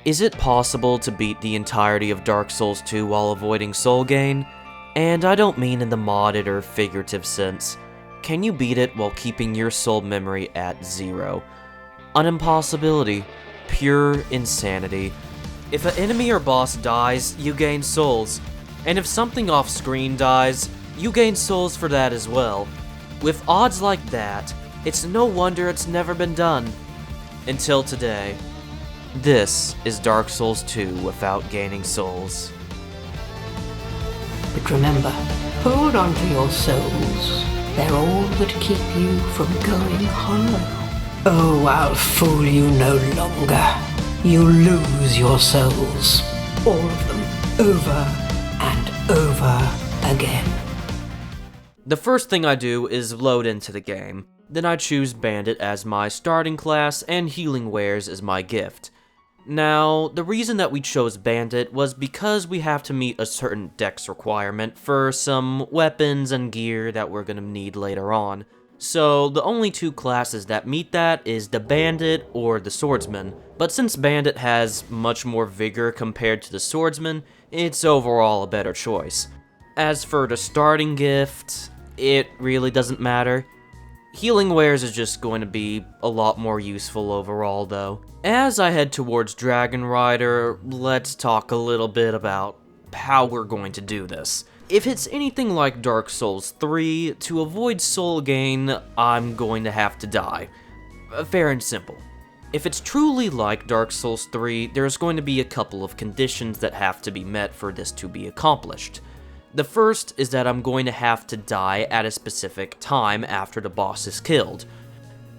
Is it possible to beat the entirety of Dark Souls 2 while avoiding soul gain? And I don't mean in the modded or figurative sense. Can you beat it while keeping your soul memory at 0? An impossibility. Pure insanity. If an enemy or boss dies, you gain souls. And if something off-screen dies, you gain souls for that as well. With odds like that, it's no wonder it's never been done. Until today. This is Dark Souls 2 without gaining souls. But remember, hold on to your souls. They're all that keep you from going hollow. Oh, I'll fool you no longer. You lose your souls. All of them. Over and over again. The first thing I do is load into the game. Then I choose Bandit as my starting class and Healing Wares as my gift. Now, the reason that we chose Bandit was because we have to meet a certain dex requirement for some weapons and gear that we're gonna need later on. So, the only two classes that meet that is the Bandit or the Swordsman. But since Bandit has much more vigor compared to the Swordsman, it's overall a better choice. As for the starting gift, it really doesn't matter. Healing Wares is just going to be a lot more useful overall, though. As I head towards Dragon Rider, let's talk a little bit about how we're going to do this. If it's anything like Dark Souls 3, to avoid soul gain, I'm going to have to die. Fair and simple. If it's truly like Dark Souls 3, there's going to be a couple of conditions that have to be met for this to be accomplished. The first is that I'm going to have to die at a specific time after the boss is killed.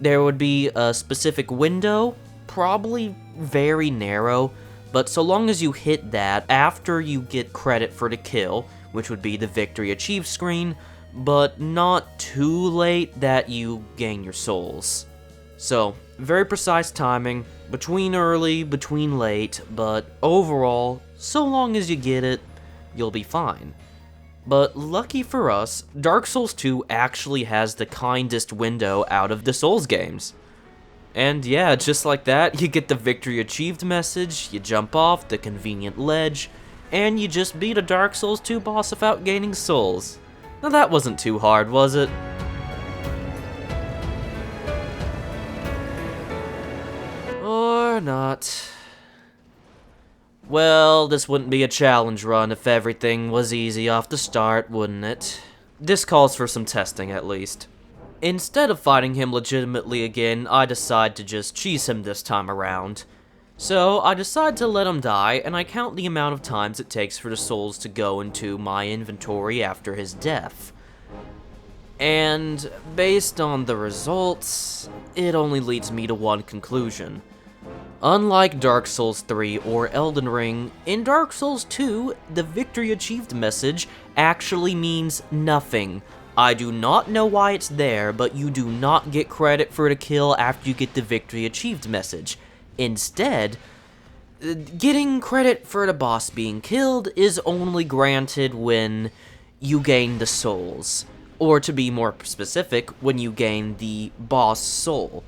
There would be a specific window, probably very narrow, but so long as you hit that after you get credit for the kill, which would be the victory achieved screen, but not too late that you gain your souls. So, very precise timing, between early, between late, but overall, so long as you get it, you'll be fine. But lucky for us, Dark Souls 2 actually has the kindest window out of the Souls games. And yeah, just like that, you get the victory achieved message, you jump off the convenient ledge, and you just beat a Dark Souls 2 boss without gaining souls. Now that wasn't too hard, was it? Or not. Well, this wouldn't be a challenge run if everything was easy off the start, wouldn't it? This calls for some testing, at least. Instead of fighting him legitimately again, I decide to just cheese him this time around. So, I decide to let him die, and I count the amount of times it takes for the souls to go into my inventory after his death. And, based on the results, it only leads me to one conclusion. Unlike Dark Souls 3 or Elden Ring, in Dark Souls 2, the victory achieved message actually means nothing. I do not know why it's there, but you do not get credit for the kill after you get the victory achieved message. Instead, getting credit for the boss being killed is only granted when you gain the souls. Or to be more specific, when you gain the boss soul.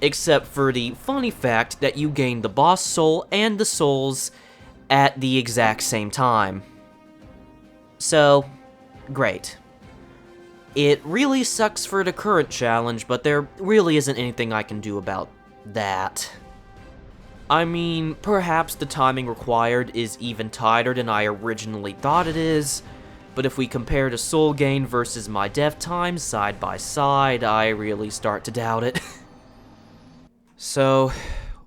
Except for the funny fact that you gain the boss soul and the souls at the exact same time. So, great. It really sucks for the current challenge, but there really isn't anything I can do about that. I mean, perhaps the timing required is even tighter than I originally thought it is, but if we compare the soul gain versus my death time side by side, I really start to doubt it. So,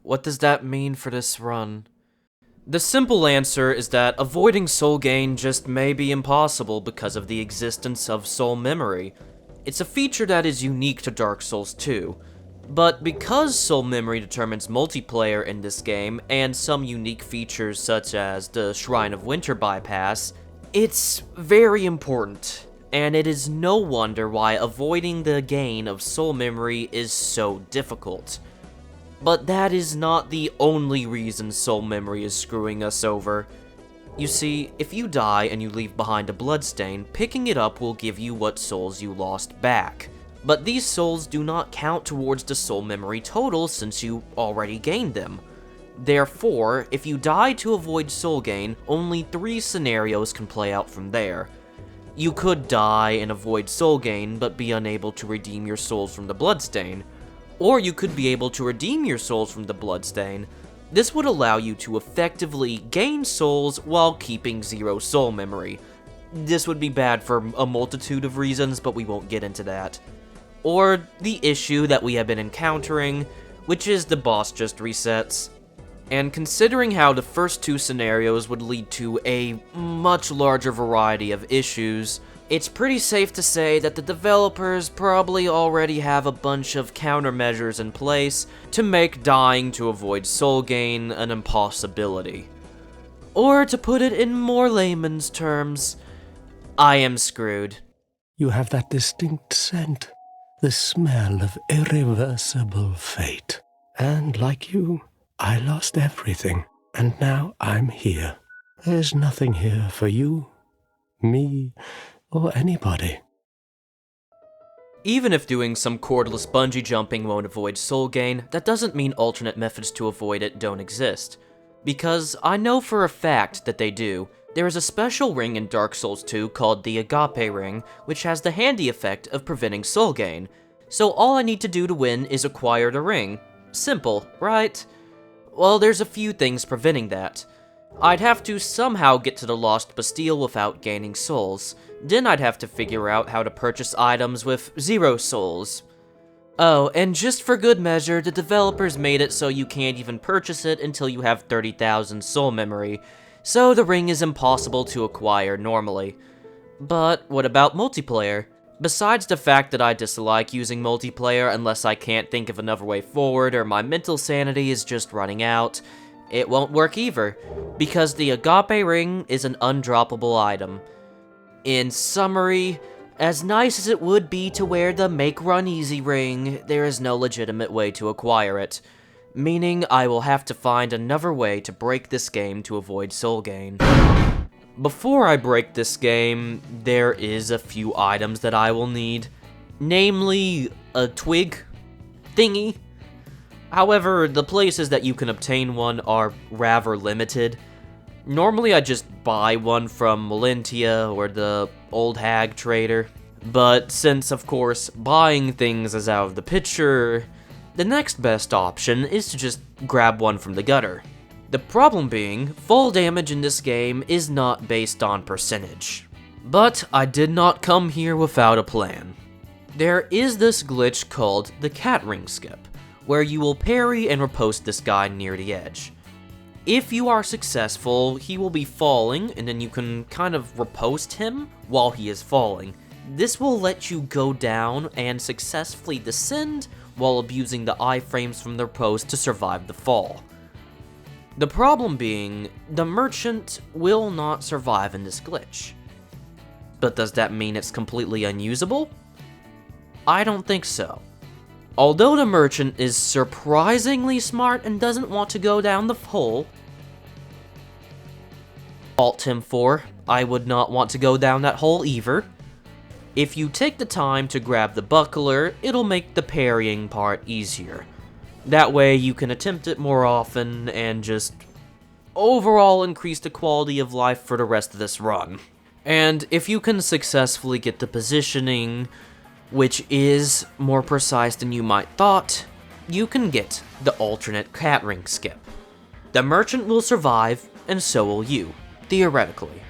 what does that mean for this run? The simple answer is that avoiding soul gain just may be impossible because of the existence of soul memory. It's a feature that is unique to Dark Souls 2. But because soul memory determines multiplayer in this game, and some unique features such as the Shrine of Winter bypass, it's very important. And it is no wonder why avoiding the gain of soul memory is so difficult. But that is not the only reason soul memory is screwing us over. You see, if you die and you leave behind a bloodstain, picking it up will give you what souls you lost back. But these souls do not count towards the soul memory total since you already gained them. Therefore, if you die to avoid soul gain, only 3 scenarios can play out from there. You could die and avoid soul gain, but be unable to redeem your souls from the bloodstain. Or you could be able to redeem your souls from the bloodstain. This would allow you to effectively gain souls while keeping 0 soul memory. This would be bad for a multitude of reasons, but we won't get into that. Or the issue that we have been encountering, which is the boss just resets. And considering how the first 2 scenarios would lead to a much larger variety of issues, it's pretty safe to say that the developers probably already have a bunch of countermeasures in place to make dying to avoid soul gain an impossibility. Or to put it in more layman's terms, I am screwed. You have that distinct scent, the smell of irreversible fate. And like you, I lost everything, and now I'm here. There's nothing here for you, me, or anybody. Even if doing some cordless bungee jumping won't avoid soul gain, that doesn't mean alternate methods to avoid it don't exist. Because I know for a fact that they do. There is a special ring in Dark Souls 2 called the Agape ring, which has the handy effect of preventing soul gain. So all I need to do to win is acquire the ring. Simple, right? Well, there's a few things preventing that. I'd have to somehow get to the Lost Bastille without gaining souls. Then I'd have to figure out how to purchase items with 0 souls. Oh, and just for good measure, the developers made it so you can't even purchase it until you have 30,000 soul memory, so the ring is impossible to acquire normally. But what about multiplayer? Besides the fact that I dislike using multiplayer unless I can't think of another way forward or my mental sanity is just running out, it won't work either, because the Agape ring is an undroppable item. In summary, as nice as it would be to wear the Make Run Easy ring, there is no legitimate way to acquire it, meaning I will have to find another way to break this game to avoid soul gain. Before I break this game, there is a few items that I will need, namely a twig thingy. However, the places that you can obtain one are rather limited. Normally I just buy one from Melintia or the Old Hag Trader, but since of course buying things is out of the picture, the next best option is to just grab one from the gutter. The problem being, fall damage in this game is not based on percentage. But I did not come here without a plan. There is this glitch called the cat ring skip, where you will parry and riposte this guy near the edge. If you are successful, he will be falling, and then you can kind of riposte him while he is falling. This will let you go down and successfully descend while abusing the iframes from the riposte to survive the fall. The problem being, the merchant will not survive in this glitch. But does that mean it's completely unusable? I don't think so. Although the merchant is surprisingly smart and doesn't want to go down the hole, fault him for, I would not want to go down that hole either. If you take the time to grab the buckler, it'll make the parrying part easier. That way you can attempt it more often and just overall increase the quality of life for the rest of this run. And if you can successfully get the positioning, which is more precise than you might thought, you can get the alternate cat ring skip. The merchant will survive, and so will you, theoretically.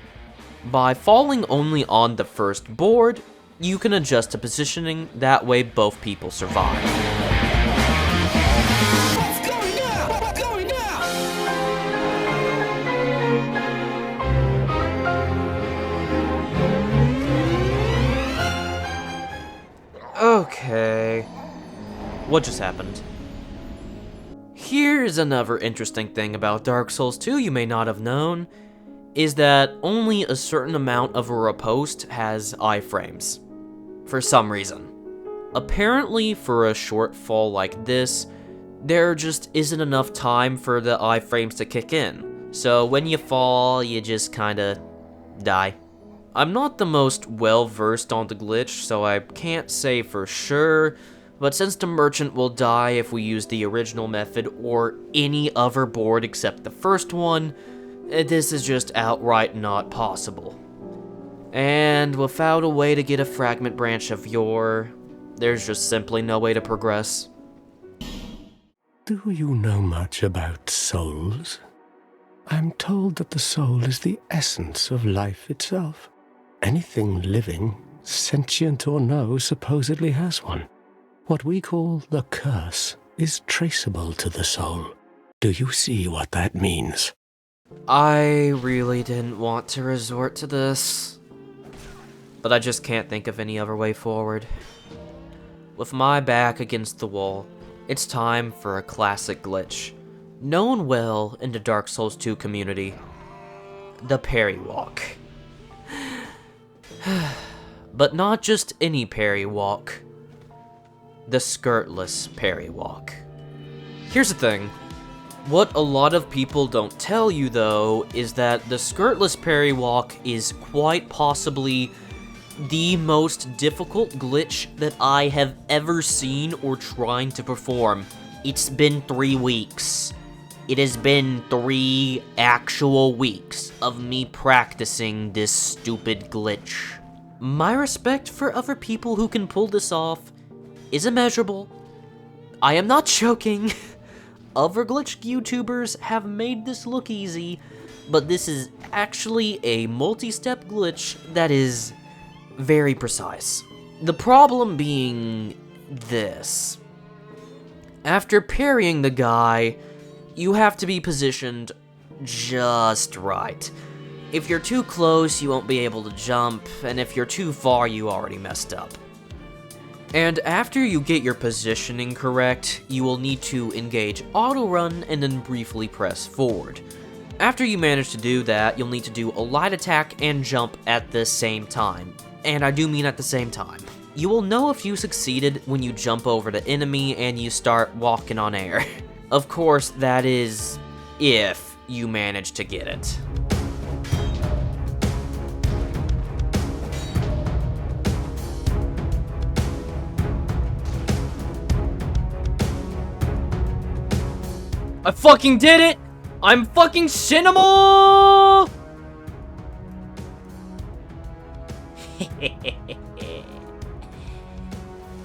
By falling only on the first board, you can adjust the positioning, that way both people survive. Okay, what just happened? Here's another interesting thing about Dark Souls 2 you may not have known, is that only a certain amount of a riposte has iframes, for some reason. Apparently for a short fall like this, there just isn't enough time for the iframes to kick in, so when you fall, you just kinda die. I'm not the most well-versed on the glitch, so I can't say for sure, but since the merchant will die if we use the original method or any other board except the first one, this is just outright not possible. And without a way to get a fragment branch of yore, there's just simply no way to progress. Do you know much about souls? I'm told that the soul is the essence of life itself. Anything living, sentient or no, supposedly has one. What we call the curse is traceable to the soul. Do you see what that means? I really didn't want to resort to this, but I just can't think of any other way forward. With my back against the wall, it's time for a classic glitch, known well in the Dark Souls 2 community, the Parrywalk. But not just any Parrywalk, the skirtless Parrywalk. Here's the thing. What a lot of people don't tell you, though, is that the skirtless Parrywalk is quite possibly the most difficult glitch that I have ever seen or trying to perform. It's been 3 weeks. It has been 3 actual weeks of me practicing this stupid glitch. My respect for other people who can pull this off is immeasurable. I am not joking. Other glitch YouTubers have made this look easy, but this is actually a multi-step glitch that is very precise. The problem being this. After parrying the guy, you have to be positioned just right. If you're too close, you won't be able to jump, and if you're too far, you already messed up. And after you get your positioning correct, you will need to engage auto run and then briefly press forward. After you manage to do that, you'll need to do a light attack and jump at the same time. And I do mean at the same time. You will know if you succeeded when you jump over the enemy and you start walking on air. Of course, that is if you manage to get it. I fucking did it! I'm fucking cinema!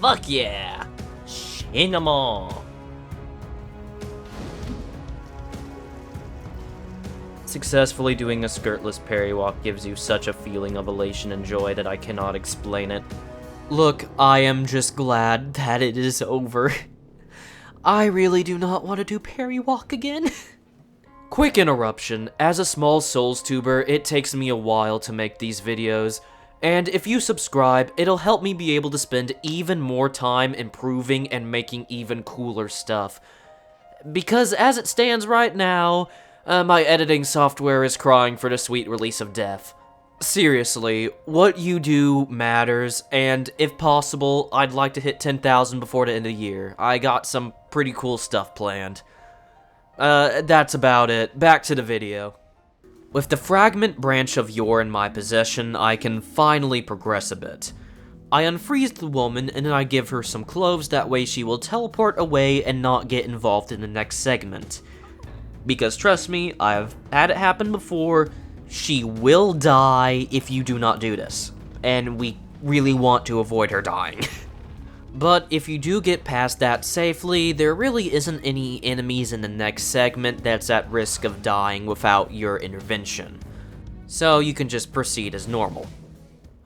Fuck yeah! Cinema! Successfully doing a skirtless Parrywalk gives you such a feeling of elation and joy that I cannot explain it. Look, I am just glad that it is over. I really do not want to do Parrywalk again. Quick interruption. As a small Souls tuber, it takes me a while to make these videos, and if you subscribe, it'll help me be able to spend even more time improving and making even cooler stuff. Because as it stands right now, my editing software is crying for the sweet release of death. Seriously, what you do matters, and if possible, I'd like to hit 10,000 before the end of the year. I got some pretty cool stuff planned. That's about it. Back to the video. With the fragment branch of yore in my possession, I can finally progress a bit. I unfreeze the woman, and then I give her some cloves, that way she will teleport away and not get involved in the next segment. Because trust me, I've had it happen before. She will die if you do not do this, and we really want to avoid her dying. But if you do get past that safely, there really isn't any enemies in the next segment that's at risk of dying without your intervention. So you can just proceed as normal.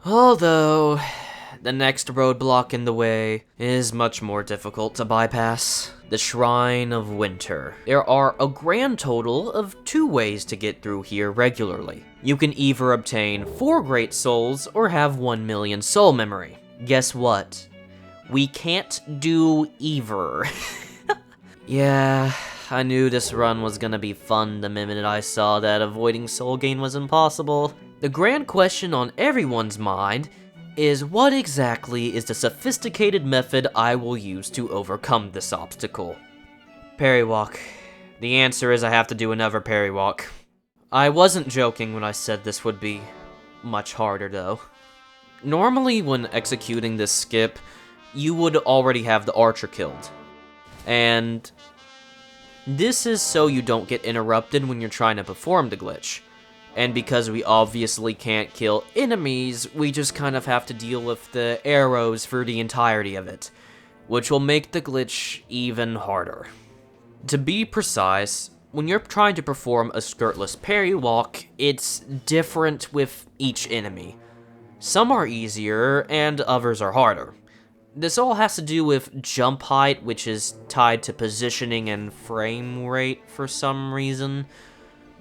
Although, the next roadblock in the way is much more difficult to bypass. The Shrine of Winter. There are a grand total of 2 ways to get through here regularly. You can either obtain 4 Great Souls or have 1 million soul memory. Guess what? We can't do either. Yeah, I knew this run was gonna be fun the minute I saw that avoiding soul gain was impossible. The grand question on everyone's mind is what exactly is the sophisticated method I will use to overcome this obstacle? Parrywalk. The answer is I have to do another Parrywalk. I wasn't joking when I said this would be much harder though. Normally when executing this skip, you would already have the archer killed. And this is so you don't get interrupted when you're trying to perform the glitch. And because we obviously can't kill enemies, we just kind of have to deal with the arrows for the entirety of it, which will make the glitch even harder. To be precise, when you're trying to perform a skirtless parrywalk, it's different with each enemy. Some are easier, and others are harder. This all has to do with jump height, which is tied to positioning and frame rate for some reason.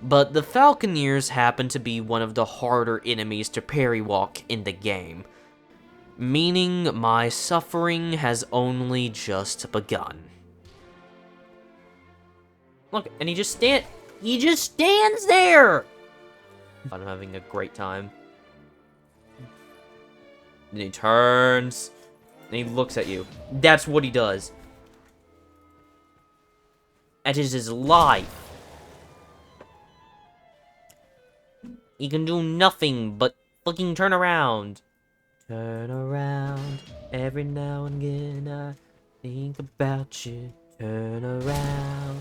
But the Falconeers happen to be one of the harder enemies to parrywalk in the game, meaning my suffering has only just begun. Look, and he just stands there! I'm having a great time. Then he turns, and he looks at you. That's what he does. That is his life. He can do nothing but fucking turn around. Turn around, every now and again I think about you. Turn around,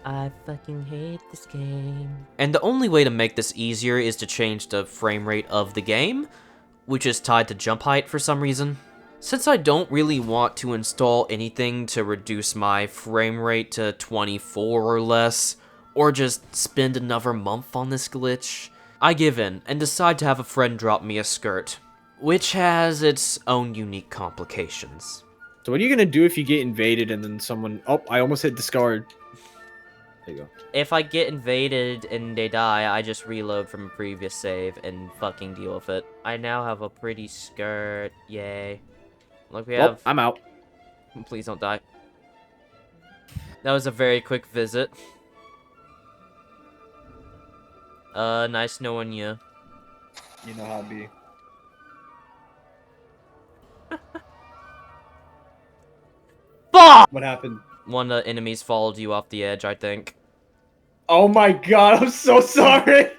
I fucking hate this game. And the only way to make this easier is to change the frame rate of the game, which is tied to jump height for some reason. Since I don't really want to install anything to reduce my frame rate to 24 or less, or just spend another month on this glitch, I give in and decide to have a friend drop me a skirt, which has its own unique complications. So what are you gonna do if you get invaded and then someone... Oh, I almost hit discard. There you go. If I get invaded and they die, I just reload from a previous save and fucking deal with it. I now have a pretty skirt, yay. Look, we have... I'm out. Please don't die. That was a very quick visit. Nice knowing you. You know how it be. Fuck! What happened? One of the enemies followed you off the edge, I think. Oh my god, I'm so sorry!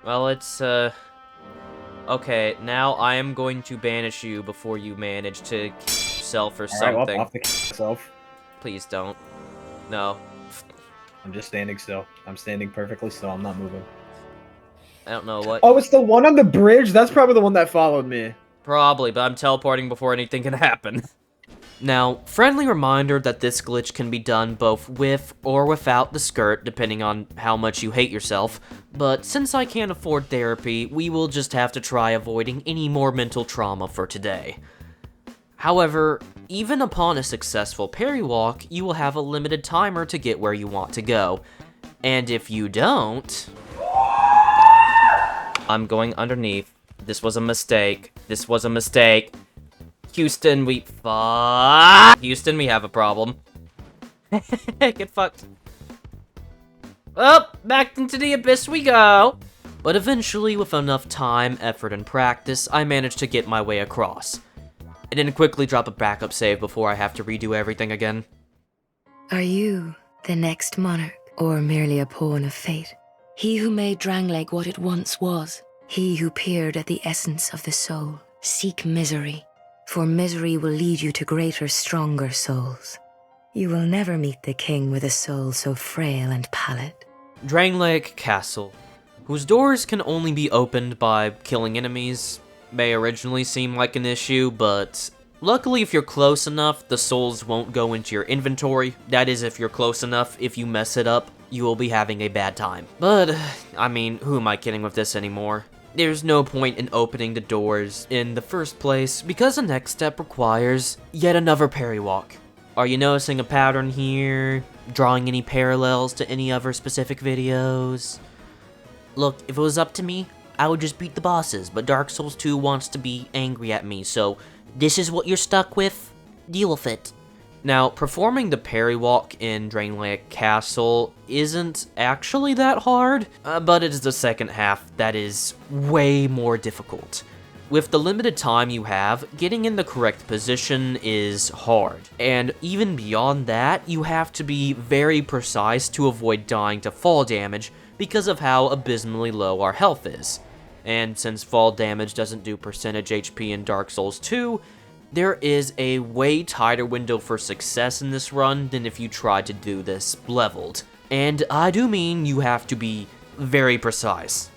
Well, it's, okay, now I am going to banish you before you manage to kill yourself or something. Alright, well, off the myself. Please don't. No. I'm just standing still. I'm standing perfectly still. I'm not moving. I don't know what. Oh, it's the one on the bridge? That's probably the one that followed me. Probably, but I'm teleporting before anything can happen. Now, friendly reminder that this glitch can be done both with or without the skirt, depending on how much you hate yourself, but since I can't afford therapy, we will just have to try avoiding any more mental trauma for today. However, even upon a successful parrywalk, you will have a limited timer to get where you want to go. And if you don't... I'm going underneath. This was a mistake. This was a mistake. Houston, we... Houston, we have a problem. Get fucked. Up, back into the abyss we go. But eventually, with enough time, effort, and practice, I managed to get my way across. And then quickly drop a backup save before I have to redo everything again. Are you the next monarch, or merely a pawn of fate? He who made Drangleic what it once was, he who peered at the essence of the soul. Seek misery, for misery will lead you to greater, stronger souls. You will never meet the king with a soul so frail and pallid. Drangleic Castle, whose doors can only be opened by killing enemies, may originally seem like an issue, but luckily if you're close enough, the souls won't go into your inventory. That is, if you're close enough. If you mess it up, you will be having a bad time. But, I mean, who am I kidding with this anymore? There's no point in opening the doors in the first place, because the next step requires yet another parrywalk. Are you noticing a pattern here? Drawing any parallels to any other specific videos? Look, if it was up to me, I would just beat the bosses, but Dark Souls 2 wants to be angry at me, so this is what you're stuck with? Deal with it. Now, performing the parrywalk in Drangleic Castle isn't actually that hard, but it is the second half that is way more difficult. With the limited time you have, getting in the correct position is hard, and even beyond that, you have to be very precise to avoid dying to fall damage because of how abysmally low our health is. and since fall damage doesn't do percentage HP in Dark Souls 2, there is a way tighter window for success in this run than if you tried to do this leveled. And I do mean you have to be very precise.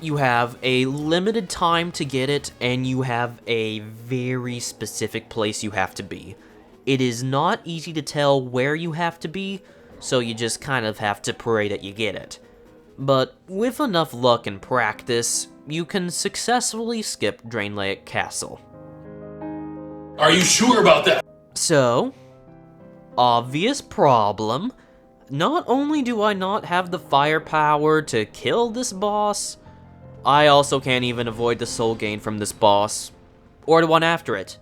You have a limited time to get it, and you have a very specific place you have to be. It is not easy to tell where you have to be, so you just kind of have to pray that you get it. But with enough luck and practice, you can successfully skip Draenleic Castle. Are you sure about that? So, obvious problem. Not only do I not have the firepower to kill this boss, I also can't even avoid the soul gain from this boss, or the one after it.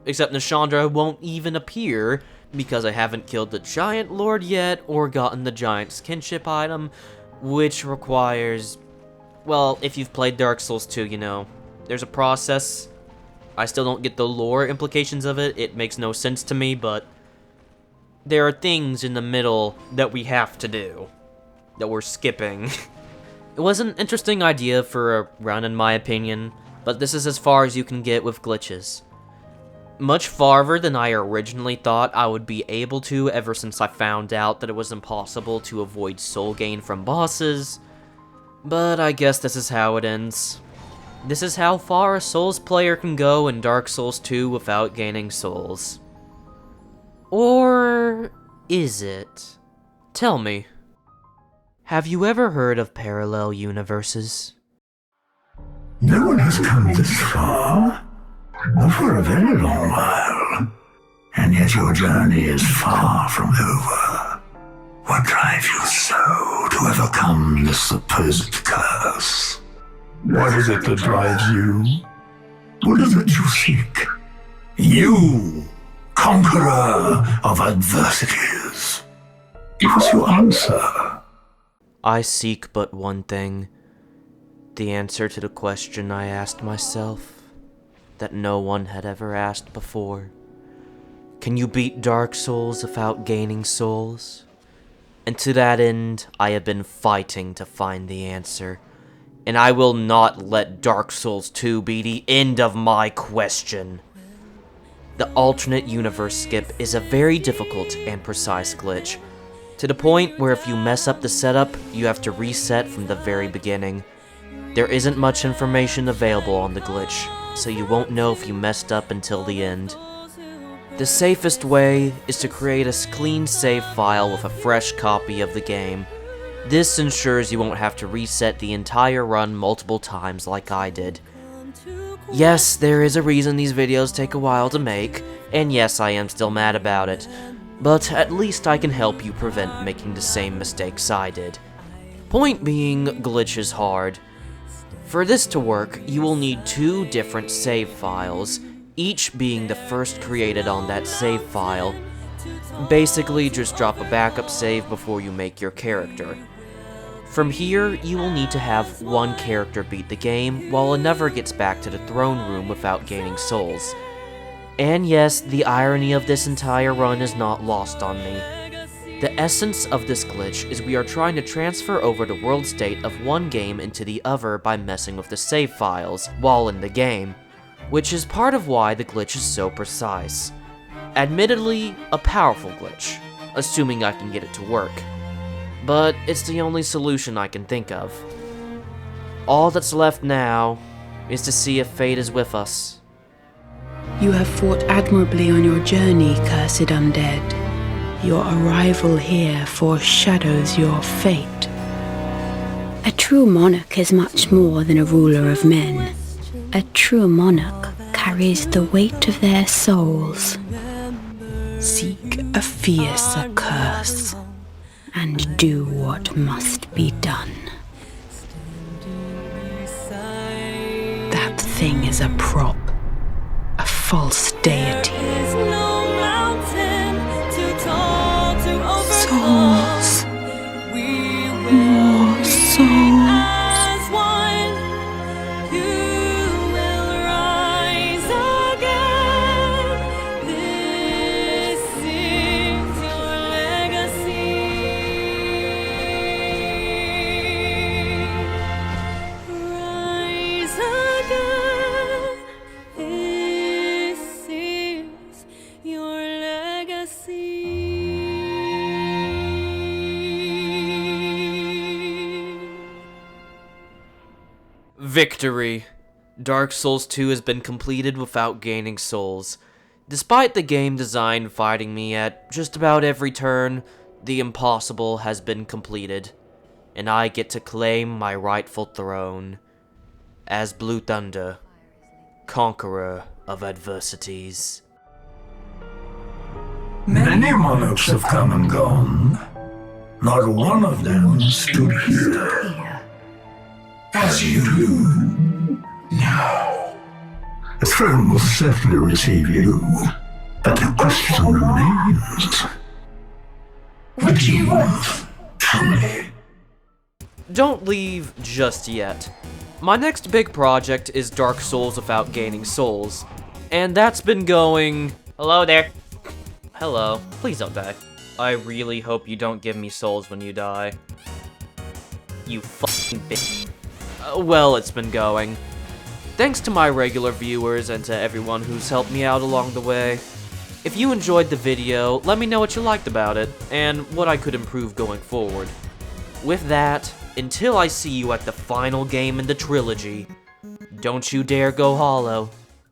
Except Nashandra won't even appear, because I haven't killed the Giant Lord yet, or gotten the Giant's kinship item, which requires... Well, if you've played Dark Souls 2, you know, there's a process. I still don't get the lore implications of it, it makes no sense to me, but there are things in the middle that we have to do, that we're skipping. It was an interesting idea for a run in my opinion, but this is as far as you can get with glitches. Much farther than I originally thought I would be able to ever since I found out that it was impossible to avoid soul gain from bosses, but I guess this is how it ends. This is how far a Souls player can go in Dark Souls 2 without gaining souls. Or is it? Tell me, have you ever heard of parallel universes? No one has come this far, not for a very long while, and yet your journey is far from over. What drives you so to overcome this supposed curse? What is it that drives you? What is it you seek? You, conqueror of adversities. Give us your answer. I seek but one thing. The answer to the question I asked myself, that no one had ever asked before. Can you beat Dark Souls without gaining souls? And to that end, I have been fighting to find the answer. And I will not let Dark Souls 2 be the end of my question. The alternate universe skip is a very difficult and precise glitch, to the point where if you mess up the setup, you have to reset from the very beginning. There isn't much information available on the glitch, so you won't know if you messed up until the end. The safest way is to create a clean save file with a fresh copy of the game. This ensures you won't have to reset the entire run multiple times like I did. Yes, there is a reason these videos take a while to make, and yes, I am still mad about it, but at least I can help you prevent making the same mistakes I did. Point being, glitch is hard. For this to work, you will need 2 different save files, each being the first created on that save file. Basically, just drop a backup save before you make your character. From here, you will need to have one character beat the game, while another gets back to the throne room without gaining souls. And yes, the irony of this entire run is not lost on me. The essence of this glitch is we are trying to transfer over the world state of one game into the other by messing with the save files while in the game, which is part of why the glitch is so precise. Admittedly, a powerful glitch, assuming I can get it to work. But it's the only solution I can think of. All that's left now is to see if fate is with us. You have fought admirably on your journey, cursed undead. Your arrival here foreshadows your fate. A true monarch is much more than a ruler of men. A true monarch carries the weight of their souls. Seek a fiercer curse. And do what must be done. That thing is a prop, a false deity. Souls, more souls. Victory! Dark Souls 2 has been completed without gaining souls. Despite the game design fighting me at just about every turn, the impossible has been completed, and I get to claim my rightful throne as Blue Thunder, conqueror of adversities. Many monarchs have come and gone. Not one of them stood here. As you do now. The throne will certainly receive you, but the question remains. What do you want from me? Don't leave just yet. My next big project is Dark Souls without gaining souls, and that's been going... Hello there. Hello. Please don't die. I really hope you don't give me souls when you die. You fucking bitch. Well, it's been going. Thanks to my regular viewers and to everyone who's helped me out along the way. If you enjoyed the video, let me know what you liked about it, and what I could improve going forward. With that, until I see you at the final game in the trilogy, don't you dare go hollow.